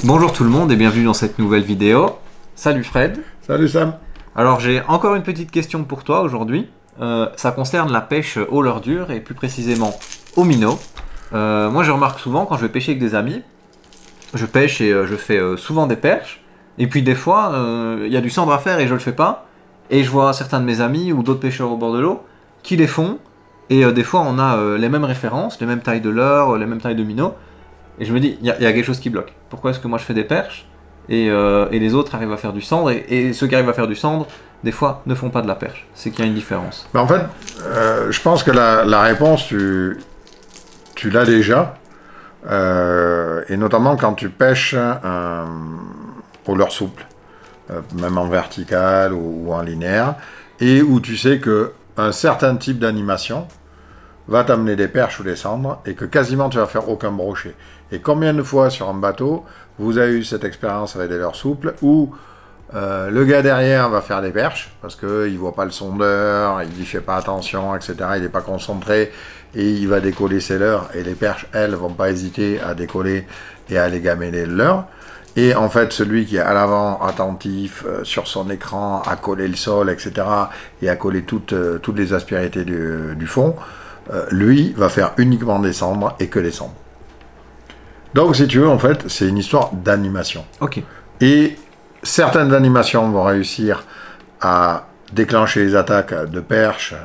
Bonjour tout le monde et bienvenue dans cette nouvelle vidéo. Salut Fred. Salut Sam. Alors j'ai encore une petite question pour toi aujourd'hui. Ça concerne la pêche au leurre dur et plus précisément au minnow. Moi je remarque souvent quand je vais pêcher avec des amis, je pêche et je fais souvent des perches. Et puis des fois il y a du cendre à faire et je le fais pas. Et je vois certains de mes amis ou d'autres pêcheurs au bord de l'eau qui les font. Et des fois on a les mêmes références, les mêmes tailles de leurre, les mêmes tailles de minnow. Et je me dis, il y a quelque chose qui bloque. Pourquoi est-ce que moi je fais des perches et les autres arrivent à faire du cendre et ceux qui arrivent à faire du cendre, des fois, ne font pas de la perche. C'est qu'il y a une différence. En fait, je pense que la réponse, tu l'as déjà. Et notamment quand tu pêches au leurre souple, même en vertical ou en linéaire, et où tu sais qu'un certain type d'animation va t'amener des perches ou des cendres et que quasiment tu vas faire aucun brochet. Et combien de fois sur un bateau vous avez eu cette expérience avec des leurres souples où le gars derrière va faire des perches parce qu'il ne voit pas le sondeur, il n'y fait pas attention, etc. Il n'est pas concentré et il va décoller ses leurres et les perches, elles, ne vont pas hésiter à décoller et à aller gameler le leurre. Et en fait, celui qui est à l'avant, attentif, sur son écran, à coller le sol, etc. et à coller toutes les aspérités du fond, lui va faire uniquement des cendres et que des cendres. Donc si tu veux, en fait, c'est une histoire d'animation. Ok. Et certaines animations vont réussir à déclencher les attaques de perche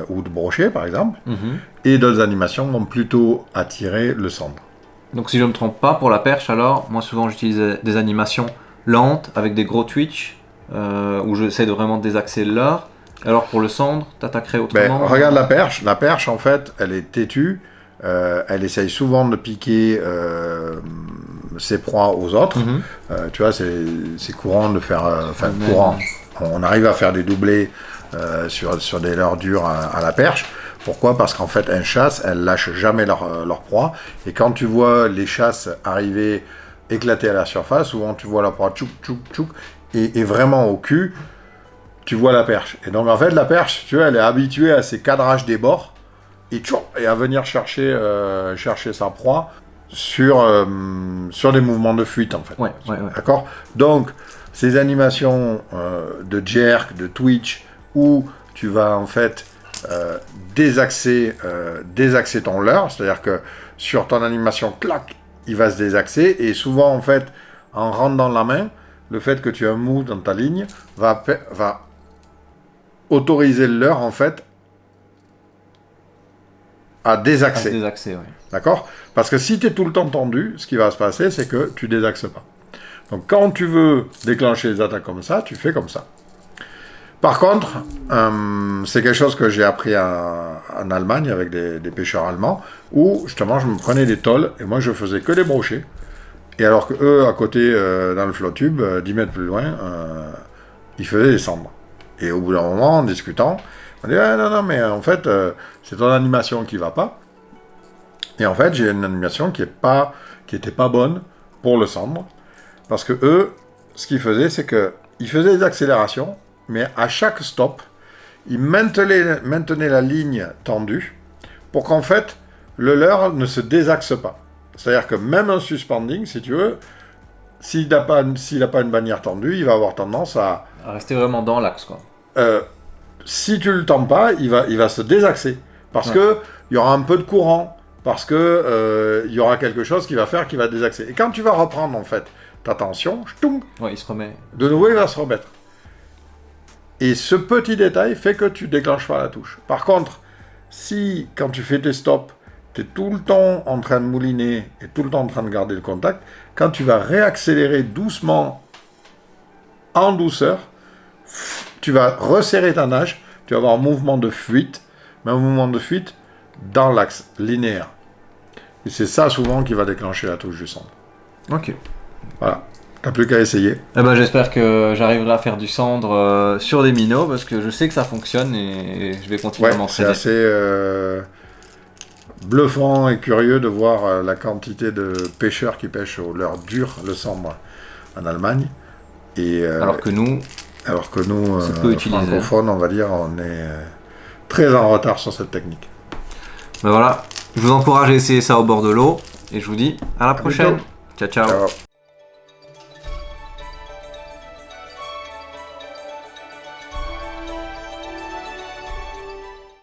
ou de brochet, par exemple, et d'autres animations vont plutôt attirer le cendre. Donc si je ne me trompe pas, pour la perche, alors, moi souvent j'utilise des animations lentes avec des gros twitch, où j'essaie de vraiment désaxer le leurre. Alors pour le cendre, t'attaquerais autrement? Regarde la perche. La perche, en fait, elle est têtue. Elle essaye souvent de piquer ses proies aux autres. Tu vois, c'est courant de faire... courant. On arrive à faire des doublés sur des leurres durs à la perche. Pourquoi? Parce qu'en fait, une chasse, elle lâche jamais leur proie. Et quand tu vois les chasses arriver éclater à la surface, souvent tu vois la proie tchouk, tchouk, tchouk, et vraiment au cul, tu vois la perche. Et donc en fait, la perche, tu vois, elle est habituée à ces cadrages des bords et à venir chercher sa proie sur des mouvements de fuite, en fait. Ouais. D'accord? Donc, ces animations de jerk, de twitch, où tu vas en fait désaxer ton leurre, c'est-à-dire que sur ton animation, clac, il va se désaxer, et souvent, en fait, en rendant la main, le fait que tu aies un mou dans ta ligne va autoriser le leurre, en fait, à désaxer. D'accord? Parce que si tu es tout le temps tendu, ce qui va se passer, c'est que tu désaxes pas. Donc, quand tu veux déclencher les attaques comme ça, tu fais comme ça. Par contre, c'est quelque chose que j'ai appris en Allemagne avec des pêcheurs allemands, où, justement, je me prenais des tôles, et moi, je faisais que des brochets. Et alors que eux, à côté, dans le flot tube, 10 mètres plus loin, ils faisaient des cendres. Et au bout d'un moment, en discutant, on dit non, mais en fait, c'est ton animation qui va pas. Et en fait, j'ai une animation qui était pas bonne pour le cendre. Parce que eux, ce qu'ils faisaient, c'est qu'ils faisaient des accélérations, mais à chaque stop, ils maintenaient la ligne tendue pour qu'en fait, le leurre ne se désaxe pas. C'est-à-dire que même un suspending, si tu veux, s'il n'a pas une bannière tendue, il va avoir tendance à rester vraiment dans l'axe, quoi. Si tu le tends pas, il va se désaxer. Parce que il y aura un peu de courant. Parce que il y aura quelque chose qui va désaxer. Et quand tu vas reprendre, en fait, ta tension, il se remet. De nouveau, il va se remettre. Et ce petit détail fait que tu déclenches pas la touche. Par contre, si, quand tu fais tes stops, tu es tout le temps en train de mouliner et tout le temps en train de garder le contact, quand tu vas réaccélérer doucement, en douceur, tu vas resserrer ta nage, tu vas avoir un mouvement de fuite, mais un mouvement de fuite dans l'axe linéaire. Et c'est ça souvent qui va déclencher la touche du cendre. Ok. Voilà. T'as plus qu'à essayer. J'espère que j'arriverai à faire du cendre sur des minnows parce que je sais que ça fonctionne et je vais continuer à m'entraîner. C'est assez bluffant et curieux de voir la quantité de pêcheurs qui pêchent au leurre dur, le cendre, en Allemagne. Et, alors que nous, francophones, on va dire, on est très en retard sur cette technique. Voilà, je vous encourage à essayer ça au bord de l'eau et je vous dis à la prochaine. Ciao.